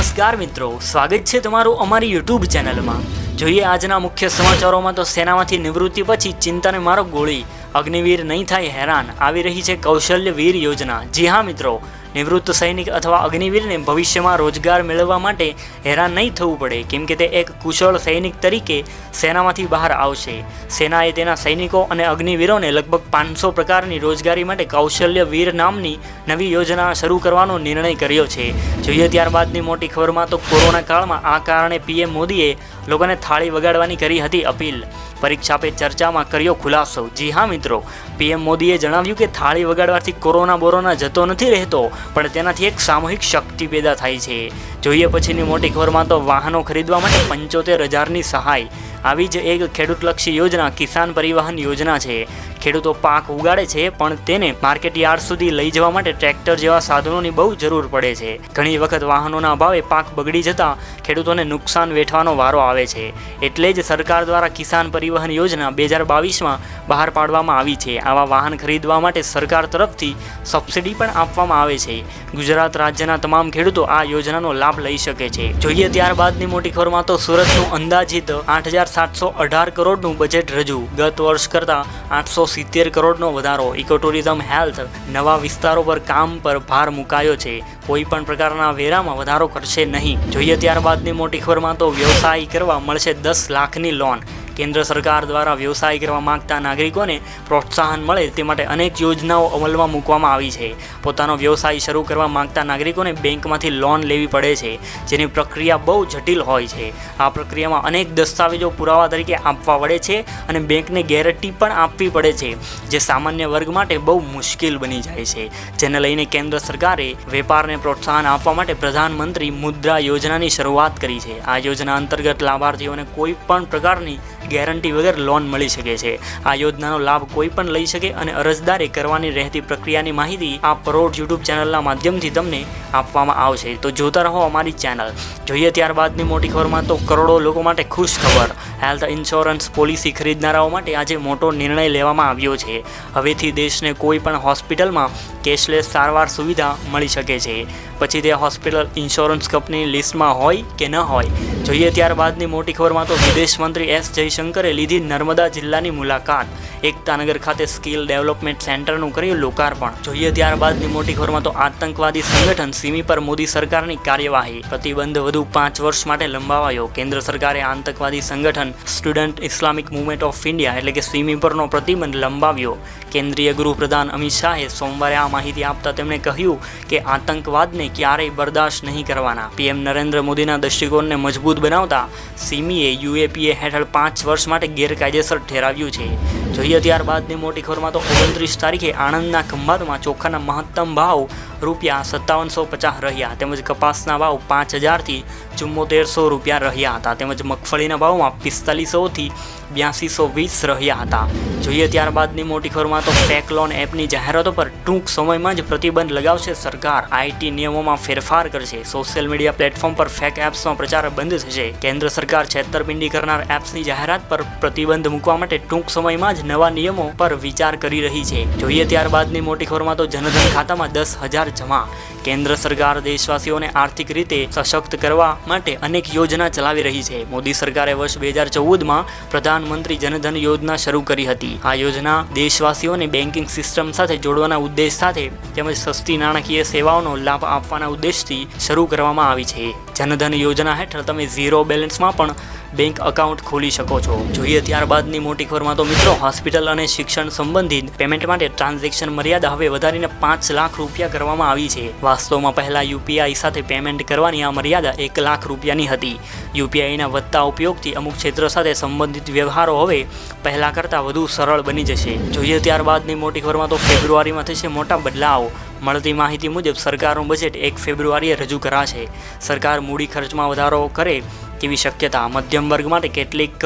નમસ્કાર મિત્રો, સ્વાગત છે તમારું અમારી યુટ્યુબ ચેનલમાં। જોઈએ આજના મુખ્ય સમાચારોમાં તો સેનામાંથી નિવૃત્તિ પછી ચિંતાને મારો ગોળી, અગ્નિવીર નહીં થાય હેરાન, આવી રહી છે કૌશલ્ય વીર યોજના। જી હા મિત્રો, નિવૃત્ત સૈનિક અથવા અગ્નિવીરને ભવિષ્યમાં રોજગાર મેળવવા માટે હેરાન નહીં થવું પડે, કેમ કે તે એક કુશળ સૈનિક તરીકે સેનામાંથી બહાર આવશે। સેનાએ તેના સૈનિકો અને અગ્નિવીરોને લગભગ 500 પ્રકારની રોજગારી માટે કૌશલ્ય વીર નામની નવી યોજના શરૂ કરવાનો નિર્ણય કર્યો છે। જોઈએ ત્યારબાદની મોટી ખબરમાં તો કોરોના કાળમાં આ કારણે પીએમ મોદીએ લોકોને થાળી વગાડવાની કરી હતી અપીલ, પરીક્ષા પે ચર્ચામાં કર્યો ખુલાસો। જી હા મિત્રો, પીએમ મોદીએ જણાવ્યું કે થાળી વગાડવાથી કોરોના જતો નથી રહેતો, પણ તેનાથી એક સામૂહિક શક્તિ પેદા થાય છે। જોઈએ પછીની મોટી ખબરમાં તો વાહનો ખરીદવા માટે 75,000ની સહાય, આવી જ એક ખેડૂતલક્ષી યોજના કિસાન પરિવહન યોજના છે। ખેડૂતો પાક ઉગાડે છે, પણ તેને માર્કેટ યાર્ડ સુધી લઈ જવા માટે ટ્રેક્ટર જેવા સાધનોની બહુ જરૂર પડે છે। ઘણી વખત વાહનોના અભાવે પાક બગડી જતા ખેડૂતોને નુકસાન વેઠવાનો વારો આવે છે, એટલે જ સરકાર દ્વારા કિસાન પરિવહન યોજના 2022માં બહાર પાડવામાં આવી છે। આવા વાહન ખરીદવા માટે સરકાર તરફથી સબસિડી પણ આપવામાં આવે છે। ગુજરાત રાજ્યના તમામ ખેડૂતો આ યોજનાનો લાભ લઈ શકે છે। જોઈએ ત્યારબાદની મોટી ખબરમાં તો સુરતનું અંદાજિત 8,718 કરોડનું બજેટ રજૂ, ગત વર્ષ કરતાં 870 કરોડનો વધારો। ઇકો ટુરિઝમ હેલ્થ નવા વિસ્તારો પર કામ પર ભાર મુકાયો છે, કોઈ પણ પ્રકારના વેરામાં વધારો કરશે નહીં। જોઈએ ત્યારબાદની મોટી ખબરમાં તો વ્યવસાય કરવા મળશે 10 લાખની લોન, કેન્દ્ર સરકાર દ્વારા વ્યવસાય કરવા માંગતા નાગરિકોને પ્રોત્સાહન મળે તે માટે અનેક યોજનાઓ અમલમાં મૂકવામાં આવી છે। પોતાનો વ્યવસાય શરૂ કરવા માંગતા નાગરિકોને બેંકમાંથી લોન લેવી પડે છે, જેની પ્રક્રિયા બહુ જટિલ હોય છે। આ પ્રક્રિયામાં અનેક દસ્તાવેજો પુરાવા તરીકે આપવા પડે છે અને બેંકને ગેરંટી પણ આપવી પડે છે, જે સામાન્ય વર્ગ માટે બહુ મુશ્કેલ બની જાય છે। જેને લઈને કેન્દ્ર સરકારે વેપારને પ્રોત્સાહન આપવા માટે પ્રધાનમંત્રી મુદ્રા યોજનાની શરૂઆત કરી છે। આ યોજના અંતર્ગત લાભાર્થીઓને કોઈ પણ પ્રકારની ગેરંટી વગર લોન મળી શકે છે। આ યોજનાનો લાભ કોઈ પણ લઈ શકે અને અરજદારે કરવાની રહેતી પ્રક્રિયાની માહિતી આ પરોઢ યુટ્યુબ ચેનલના માધ્યમથી તમને આપવામાં આવશે, તો જોતા રહો અમારી ચેનલ। જોઈએ ત્યારબાદની મોટી ખબરમાં તો કરોડો લોકો માટે ખુશ ખબર, હેલ્થ ઇન્સ્યોરન્સ પોલિસી ખરીદનારાઓ માટે આજે મોટો નિર્ણય લેવામાં આવ્યો છે। હવેથી દેશને કોઈ પણ હોસ્પિટલમાં કેશલેસ સારવાર સુવિધા મળી શકે છે, પછી તે હોસ્પિટલ ઇન્સ્યોરન્સ કંપનીની લિસ્ટમાં હોય કે ન હોય। જોઈએ ત્યારબાદની મોટી ખબરમાં તો વિદેશ મંત્રી એસ જયશંકરે લીધી નર્મદા જિલ્લાની મુલાકાત, એકતાનગર ખાતે સ્કિલ ડેવલપમેન્ટ સેન્ટરનું કર્યું લોકાર્પણ। જોઈએ ત્યારબાદની મોટી ખબરમાં તો આતંકવાદી સંગઠન સિમી પર મોદી સરકારની કાર્યવાહી, પ્રતિબંધ વધુ 5 વર્ષ માટે લંબાવાયો। કેન્દ્ર સરકારે આતંકવાદી સંગઠન student Islamic movement of India એટલે કે સિમી પરનો પ્રતિબંધ લંબાવ્યો। કેન્દ્રીય ગૃહપ્રધાન અમિત શાહે સોમવારે આ માહિતી આપતા તેમણે કહ્યું કે આતંકવાદને ક્યારેય બરદાસ્ત નહીં કરવાના। પીએમ નરેન્દ્ર મોદીના દૃષ્ટિકોણને મજબૂત બનાવતા સિમીએ યુએપીએ હેઠળ 5 વર્ષ માટે ગેરકાયદેસર ઠેરાવ્યું છે। જોઈએ ત્યારબાદની મોટી ખબરમાં તો 29 તારીખે આણંદના ખંભાતમાં ચોખાના મહત્તમ ભાવ ₹5750 રહ્યા, તેમજ કપાસના ભાવ 5,000થી 7400 રહ્યા હતા, તેમજ મગફળીના ભાવમાં 4500થી 8220 રહ્યા હતા। જોઈએ ત્યારબાદની મોટી ખબરમાં તો ફેક લોન એપની જાહેરાતો પર ટૂંક સમયમાં જ પ્રતિબંધ લગાવશે સરકાર, આઈટી નિયમોમાં ફેરફાર કરશે, સોશિયલ મીડિયા પ્લેટફોર્મ પર ફેક એપ્સનો પ્રચાર બંધ થશે। કેન્દ્ર સરકાર છેતરપિંડી કરનાર એપ્સની જાહેરાત પર પ્રતિબંધ મૂકવા માટે ટૂંક સમયમાં જ નવા નિયમો પર વિચાર કરી રહી છે। જોઈએ ત્યારબાદની મોટી ખબરમાં તો જનધન ખાતામાં 10,000 જમા, કેન્દ્ર સરકાર દેશવાસીઓને આર્થિક રીતે સશક્ત કરવા માટે અનેક યોજના ચલાવી રહી છે। મોદી સરકારે વર્ષ 2014માં પ્રધાનમંત્રી જનધન યોજના શરૂ કરી હતી। આ યોજના દેશવાસીઓને બેન્કિંગ સિસ્ટમ સાથે જોડવાના ઉદ્દેશ સાથે તેમજ સસ્તી નાણાકીય સેવાઓનો લાભ આપવાના ઉદ્દેશથી શરૂ કરવામાં આવી છે। જનધન યોજના હેઠળ તમે ઝીરો બેલેન્સમાં પણ બેંક એકાઉન્ટ ખોલી શકો છો। જોઈએ ત્યારબાદની મોટી ખબરમાં તો મિત્રો હોસ્પિટલ અને શિક્ષણ સંબંધિત પેમેન્ટ માટે ટ્રાન્ઝેક્શન મર્યાદા હવે વધારીને 5 લાખ રૂપિયા કરવામાં આવી છે। વાસ્તવમાં પહેલાં યુપીઆઈ સાથે પેમેન્ટ કરવાની આ મર્યાદા 1 લાખ રૂપિયાની હતી। યુપીઆઈના વધતા ઉપયોગથી અમુક ક્ષેત્રો સાથે સંબંધિત વ્યવહારો હવે પહેલાં કરતાં વધુ સરળ બની જશે। જોઈએ ત્યારબાદની મોટી ખબરમાં તો ફેબ્રુઆરીમાં થશે મોટા બદલાવ, મળતી માહિતી મુજબ સરકારનું બજેટ 1 ફેબ્રુઆરીએ રજૂ કરાશે। સરકાર મૂડી ખર્ચમાં વધારો કરે તેવી શક્યતા, મધ્યમ વર્ગ માટે કેટલીક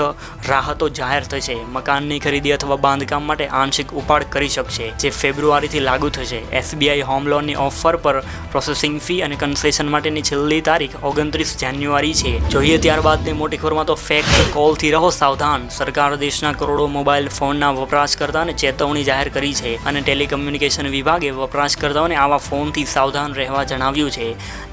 રાહતો જાહેર થશે, મકાનની ખરીદી અથવા બાંધકામ માટે આંશિક ઉપાડ કરી શકશે, જે ફેબ્રુઆરીથી લાગુ થશે। એસબીઆઈ હોમ લોનની ઓફર પર પ્રોસેસિંગ ફી અને કન્સેશન માટેની છેલ્લી તારીખ 29 જાન્યુઆરી છે। જોઈએ ત્યારબાદની મોટી ખબરમાં તો ફેક કોલથી રહો સાવધાન, સરકાર દેશના કરોડો મોબાઈલ ફોનના વપરાશકર્તાને ચેતવણી જાહેર કરી છે અને ટેલિકમ્યુનિકેશન વિભાગે વપરાશકર્તા વપરાશકર્તાઓને આવા ફોનથી સાવધાન રહેવા જણાવ્યું છે,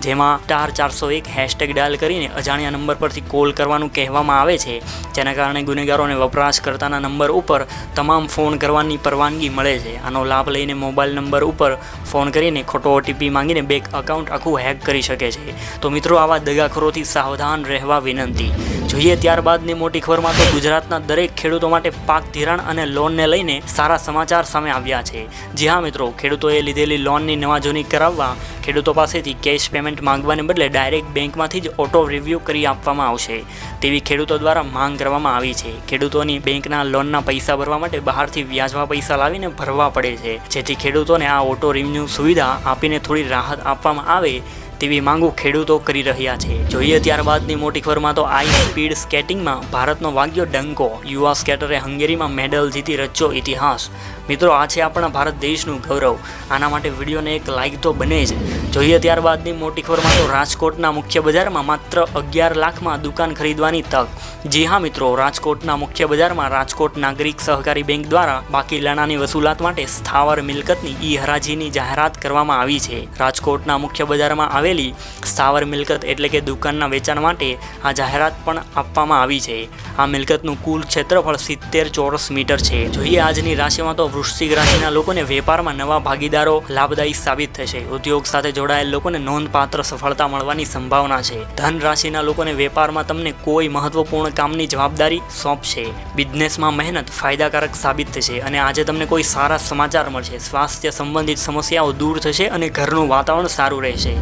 જેમાં *401 હેશટેગ ડાયલ કરીને અજાણ્યા નંબર પરથી કોલ કરવાનું કહેવામાં આવે છે, જેના કારણે ગુનેગારોને વપરાશકર્તાના નંબર ઉપર તમામ ફોન કરવાની પરવાનગી મળે છે. આનો લાભ લઈને મોબાઈલ નંબર ઉપર ફોન કરીને ખોટો OTP માંગીને બેંક એકાઉન્ટ આખું હેક કરી શકે છે. તો મિત્રો, આવા દગાખોરોથી સાવધાન રહેવા વિનંતી. જોઈએ ત્યારબાદની મોટી ખબરમાં તો ગુજરાતના દરેક ખેડૂતો માટે પાક ધિરાણ અને લોનને લઈને સારા સમાચાર સામે આવ્યા છે. જી હા મિત્રો, ખેડૂતોએ લીધેલી લોનની નવાજૂની કરાવવા ખેડૂતો પાસેથી કેશ પેમેન્ટ માંગવાને બદલે ડાયરેક્ટ બેંકમાંથી જ ઓટો રિવ્યૂ કરી આપવામાં આવશે તેવી ખેડૂતો દ્વારા માંગ કરવામાં આવી છે. ખેડૂતોની બેંકના લોનના પૈસા ભરવા માટે બહારથી વ્યાજમાં પૈસા લાવીને ભરવા પડે છે, જેથી ખેડૂતોને આ ઓટો રિવ્યૂ સુવિધા આપીને થોડી રાહત આપવામાં આવે તેવી માંગો ખેડૂતો કરી રહ્યા છે. જોઈએ ત્યારબાદની મોટી ખબરમાં તો હાઈ સ્પીડ સ્કેટિંગમાં ભારતનો વાગ્યો ડંકો. યુવા સ્કેટરે હંગેરીમાં મેડલ જીતી રચ્યો ઇતિહાસ. મિત્રો, આ છે આપણા ભારત દેશનું ગૌરવ. આના માટે વિડીયોને એક લાઇક તો બને જ. જોઈએ ત્યારબાદની મોટી ખબરમાં તો રાજકોટના મુખ્ય બજારમાં માત્ર 11 લાખમાં દુકાન ખરીદવાની તક. જી હા મિત્રો, રાજકોટના મુખ્ય બજારમાં રાજકોટ નાગરિક સહકારી બેંક દ્વારા બાકી નાણાંની વસૂલાત માટે સ્થાવર મિલકતની હરાજીની જાહેરાત કરવામાં આવી છે. રાજકોટના મુખ્ય બજારમાં આવેલી સ્થાવર મિલકત એટલે કે દુકાનના વેચાણ માટે આ જાહેરાત પણ આપવામાં આવી છે. આ મિલકતનું કુલ ક્ષેત્રફળ 70 ચોરસ મીટર છે. જોઈએ આજની રાશિમાં તો વૃશ્ચિક રાશિના લોકોને વેપારમાં નવા ભાગીદારો લાભદાયી સાબિત થશે. ઉદ્યોગ સાથે જોડાયેલ લોકોને નોંધપાત્ર સફળતા મળવાની સંભાવના છે. ધન રાશિના લોકોને વેપારમાં તમને કોઈ મહત્વપૂર્ણ કામની જવાબદારી સોંપશે. બિઝનેસમાં મહેનત ફાયદાકારક સાબિત થશે અને આજે તમને કોઈ સારા સમાચાર મળશે. સ્વાસ્થ્ય સંબંધિત સમસ્યાઓ દૂર થશે અને ઘરનું વાતાવરણ સારું રહેશે.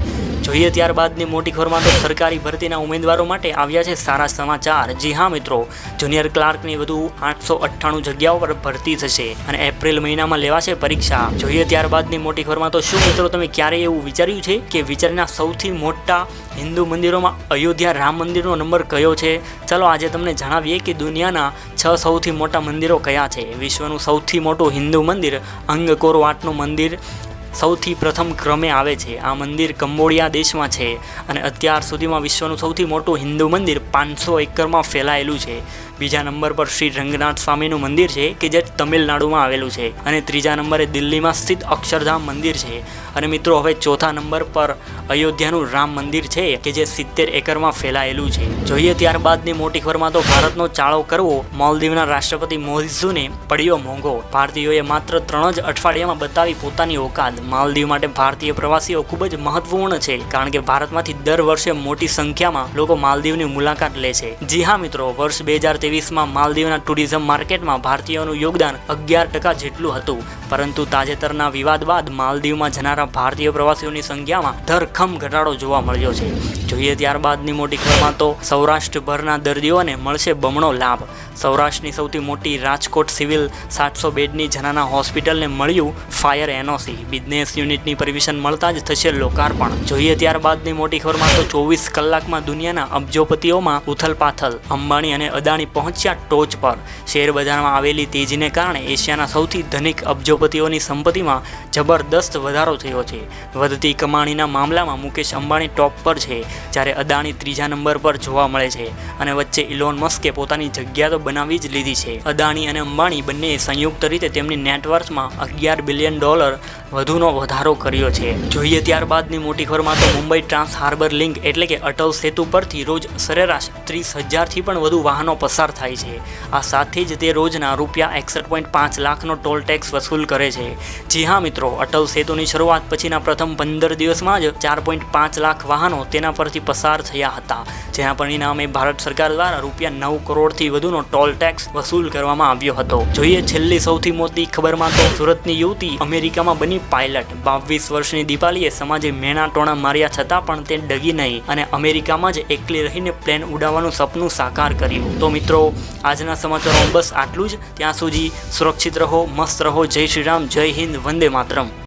જોઈએ ત્યારબાદની મોટી ખબરમાં તો સરકારી ભરતીના ઉમેદવારો માટે આવ્યા છે સારા સમાચાર. જી હા મિત્રો, જુનિયર ક્લાર્કની વધુ 898 જગ્યાઓ પર ભરતી થશે અને એપ્રિલ મહિનામાં લેવાશે પરીક્ષા. જોઈએ ત્યારબાદની મોટી ખબરમાં તો શું મિત્રો તમે ક્યારેય એવું વિચાર્યું છે કે વિચારના સૌથી મોટા હિન્દુ મંદિરોમાં અયોધ્યા રામ મંદિરનો નંબર કયો છે? ચલો આજે તમને જણાવીએ કે દુનિયાના 6 સૌથી મોટા મંદિરો કયા છે. વિશ્વનું સૌથી મોટું હિન્દુ મંદિર અંગકોર વાટનું મંદિર સૌથી પ્રથમ ક્રમે આવે છે. આ મંદિર કંબોડિયા દેશમાં છે અને અત્યાર સુધીમાં વિશ્વનું સૌથી મોટું હિન્દુ મંદિર 500 એકરમાં ફેલાયેલું છે. બીજા નંબર પર શ્રી રંગનાથ સ્વામીનું મંદિર છે કે જે તમિલનાડુમાં આવેલું છે અને ત્રીજા નંબરે દિલ્હીમાં સ્થિત અક્ષરધામ મંદિર છે. અને મિત્રો, હવે ચોથા નંબર પર અયોધ્યાનું રામ મંદિર છે કે જે 70 એકરમાં ફેલાયેલું છે. જોઈએ ત્યારબાદની મોટી ખબરમાં તો ભારતનો ચાળો કરવો માલદીવના રાષ્ટ્રપતિ મોઇઝુને પડ્યો મોંઘો. ભારતીયોએ માત્ર 3 જ અઠવાડિયામાં બતાવી પોતાની ઓકાત. માલદીવ માટે ભારતીય પ્રવાસીઓ ખૂબ જ મહત્વપૂર્ણ છે, કારણ કે ભારતમાંથી દર વર્ષે મોટી સંખ્યામાં લોકો માલદીવની મુલાકાત લે છે. જી હા મિત્રો, વર્ષ 2023માં માલદીવના ટુરિઝમ માર્કેટમાં ભારતીયોનું યોગદાન 11% જેટલું હતું, પરંતુ તાજેતરના વિવાદ બાદ માલદીવમાં જનારા ભારતીય પ્રવાસીઓની સંખ્યામાં ધરખમ ઘટાડો જોવા મળ્યો છે. જોઈએ ત્યારબાદની મોટી ખબરમાં તો સૌરાષ્ટ્રભરના દર્દીઓને મળશે બમણો લાભ. સૌરાષ્ટ્રની સૌથી મોટી રાજકોટ સિવિલ 700 બેડની જનાના હોસ્પિટલને મળ્યું ફાયર NOC. બિઝનેસ યુનિટની પરમિશન મળતા જ થશે લોકાર્પણ. જોઈએ ત્યારબાદની મોટી ખબરમાં તો 24 કલાકમાં દુનિયાના અબજોપતિઓમાં ઉથલપાથલ. અંબાણી અને અદાણી પહોંચ્યા ટોચ પર. શેર બજારમાં આવેલી તેજીને કારણે એશિયાના સૌથી ધનિક અબજોપતિઓની સંપત્તિમાં જબરદસ્ત વધારો થયો છે. વધતી કમાણીના મામલામાં મુકેશ અંબાણી ટોપ પર છે, જ્યારે અદાણી ત્રીજા નંબર પર જોવા મળે છે અને વચ્ચે ઇલોન મસ્કે પોતાની જગ્યા તો બનાવી જ લીધી છે. અદાણી અને અંબાણી બંનેએ સંયુક્ત રીતે તેમની નેટવર્થમાં $11 બિલિયન વધુનો વધારો કર્યો છે. જોઈએ ત્યારબાદની મોટી ખબરમાં તો મુંબઈ ટ્રાન્સ હાર્બર લિંક એટલે કે અટલ સેતુ પરથી રોજ સરેરાશ 30,000થી પણ વધુ વાહનો પસાર થાય છે. આ સાથે જ તે રોજના ₹61.5 લાખનો ટોલ ટેક્સ વસૂલ કરે છે. જી હા મિત્રો, અટલ સેતુની શરૂઆત પછીના પ્રથમ 15 દિવસમાં જ 4.5 લાખ વાહનો તેના પરથી પસાર થયા હતા, જેના પરિણામે ભારત સરકાર દ્વારા ₹9 કરોડથી વધુનો ટોલ ટેક્સ વસૂલ કરવામાં આવ્યો હતો. જોઈએ છેલ્લી સૌથી મોટી ખબરમાં તો સુરતની યુવતી અમેરિકામાં બની પાયલટ. 22 વર્ષની દીપાલીએ સમાજે મેણા ટોણા માર્યા છતાં પણ તે ડગી નહીં અને અમેરિકામાં જ એકલી રહીને પ્લેન ઉડાવવાનું સપનું સાકાર કર્યું. તો મિત્રો, આજના સમાચારોમાં બસ આટલું જ. ત્યાં સુધી સુરક્ષિત રહો, મસ્ત રહો. જય શ્રી રામ, જય હિન્દ, વંદે માતરમ.